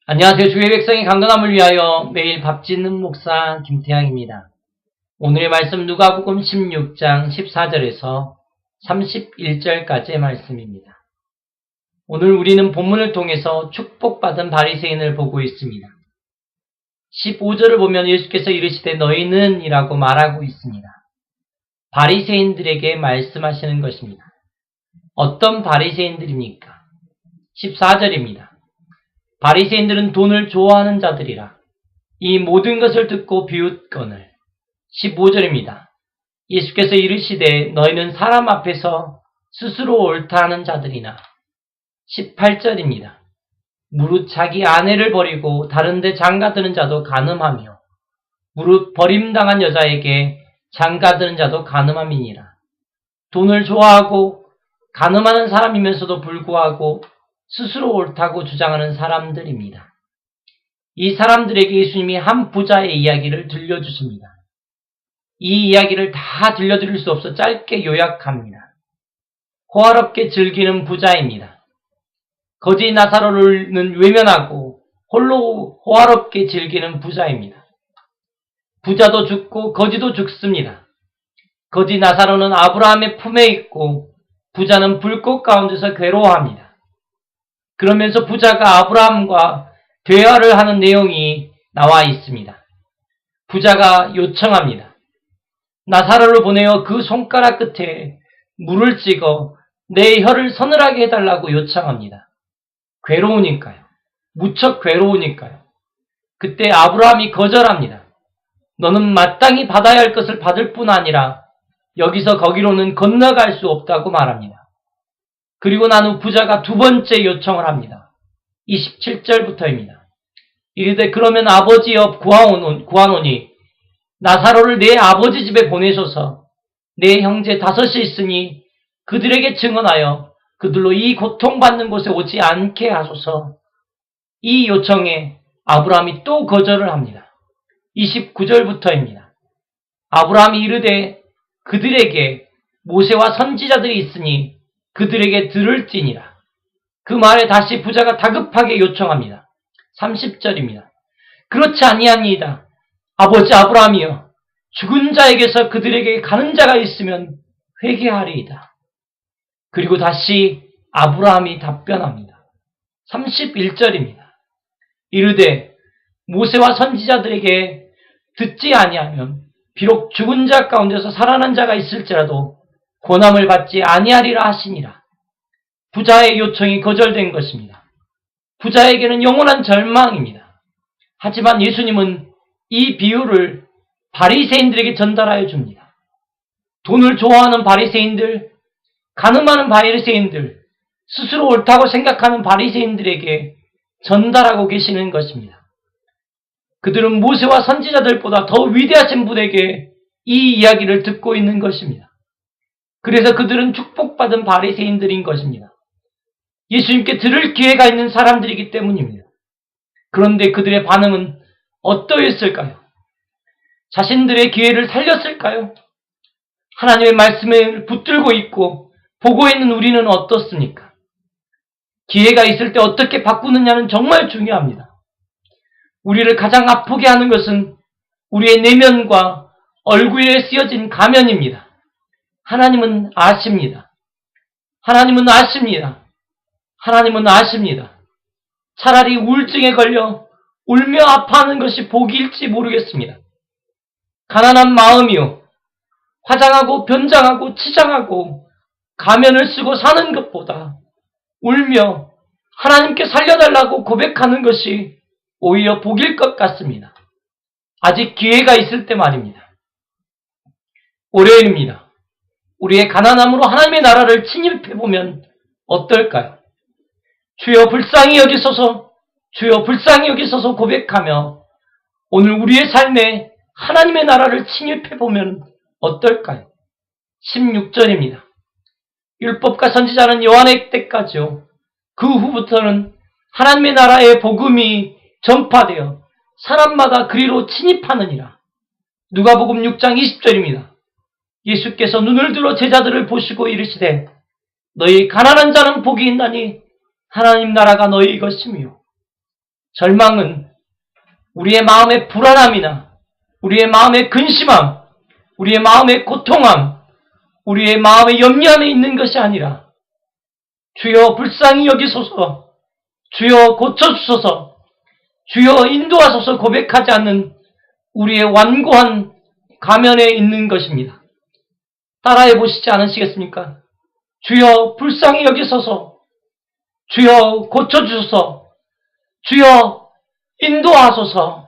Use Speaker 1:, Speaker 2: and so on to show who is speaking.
Speaker 1: 안녕하세요. 주의 백성의 강건함을 위하여 매일 밥 짓는 목사 김태양입니다. 오늘의 말씀 누가복음 16장 14절에서 31절까지의 말씀입니다. 오늘 우리는 본문을 통해서 축복받은 바리새인을 보고 있습니다. 15절을 보면 예수께서 이르시되 너희는 이라고 말하고 있습니다. 바리새인들에게 말씀하시는 것입니다. 어떤 바리새인들입니까? 14절입니다. 바리새인들은 돈을 좋아하는 자들이라 이 모든 것을 듣고 비웃거늘. 15절입니다. 예수께서 이르시되 너희는 사람 앞에서 스스로 옳다 하는 자들이나. 18절입니다. 무릇 자기 아내를 버리고 다른 데 장가드는 자도 간음하며 무릇 버림당한 여자에게 장가드는 자도 간음함이니라. 돈을 좋아하고 간음하는 사람이면서도 불구하고 스스로 옳다고 주장하는 사람들입니다. 이 사람들에게 예수님이 한 부자의 이야기를 들려주십니다. 이 이야기를 다 들려드릴 수 없어 짧게 요약합니다. 호화롭게 즐기는 부자입니다. 거지 나사로는 외면하고 홀로 호화롭게 즐기는 부자입니다. 부자도 죽고 거지도 죽습니다. 거지 나사로는 아브라함의 품에 있고 부자는 불꽃 가운데서 괴로워합니다. 그러면서 부자가 아브라함과 대화를 하는 내용이 나와 있습니다. 부자가 요청합니다. 나사로를 보내어 그 손가락 끝에 물을 찍어 내 혀를 서늘하게 해달라고 요청합니다. 괴로우니까요. 무척 괴로우니까요. 그때 아브라함이 거절합니다. 너는 마땅히 받아야 할 것을 받을 뿐 아니라 여기서 거기로는 건너갈 수 없다고 말합니다. 그리고 난 후 부자가 두 번째 요청을 합니다. 27절부터입니다. 이르되 그러면 아버지여 구하노니 나사로를 내 아버지 집에 보내소서. 내 형제 5이 있으니 그들에게 증언하여 그들로 이 고통받는 곳에 오지 않게 하소서. 이 요청에 아브라함이 또 거절을 합니다. 29절부터입니다. 아브라함이 이르되 그들에게 모세와 선지자들이 있으니 그들에게 들을지니라. 그 말에 다시 부자가 다급하게 요청합니다. 30절입니다. 그렇지 아니하니이다. 아버지 아브라함이여 죽은 자에게서 그들에게 가는 자가 있으면 회개하리이다. 그리고 다시 아브라함이 답변합니다. 31절입니다. 이르되 모세와 선지자들에게 듣지 아니하면 비록 죽은 자 가운데서 살아난 자가 있을지라도 고난을 받지 아니하리라 하시니라. 부자의 요청이 거절된 것입니다. 부자에게는 영원한 절망입니다. 하지만 예수님은 이 비유를 바리새인들에게 전달하여 줍니다. 돈을 좋아하는 바리새인들, 간음하는 바리새인들, 스스로 옳다고 생각하는 바리새인들에게 전달하고 계시는 것입니다. 그들은 모세와 선지자들보다 더 위대하신 분에게 이 이야기를 듣고 있는 것입니다. 그래서 그들은 축복받은 바리새인들인 것입니다. 예수님께 들을 기회가 있는 사람들이기 때문입니다. 그런데 그들의 반응은 어떠했을까요? 자신들의 기회를 살렸을까요? 하나님의 말씀을 붙들고 있고 보고 있는 우리는 어떻습니까? 기회가 있을 때 어떻게 바꾸느냐는 정말 중요합니다. 우리를 가장 아프게 하는 것은 우리의 내면과 얼굴에 쓰여진 가면입니다. 하나님은 아십니다. 하나님은 아십니다. 하나님은 아십니다. 차라리 우울증에 걸려 울며 아파하는 것이 복일지 모르겠습니다. 가난한 마음이요. 화장하고 변장하고 치장하고 가면을 쓰고 사는 것보다 울며 하나님께 살려달라고 고백하는 것이 오히려 복일 것 같습니다. 아직 기회가 있을 때 말입니다. 월요일입니다. 우리의 가난함으로 하나님의 나라를 침입해보면 어떨까요? 주여 불쌍히 여기소서, 주여 불쌍히 여기소서 고백하며 오늘 우리의 삶에 하나님의 나라를 침입해보면 어떨까요? 16절입니다. 율법과 선지자는 요한의 때까지요. 그 후부터는 하나님의 나라의 복음이 전파되어 사람마다 그리로 침입하느니라. 누가복음 6장 20절입니다. 예수께서 눈을 들어 제자들을 보시고 이르시되 너희 가난한 자는 복이 있나니 하나님 나라가 너희 것이며 절망은 우리의 마음의 불안함이나 우리의 마음의 근심함, 우리의 마음의 고통함, 우리의 마음의 염려 안에 있는 것이 아니라 주여 불쌍히 여기소서, 주여 고쳐주소서, 주여 인도하소서 고백하지 않는 우리의 완고한 가면에 있는 것입니다. 따라해 보시지 않으시겠습니까? 주여 불쌍히 여기소서, 주여 고쳐주소서, 주여 인도하소서,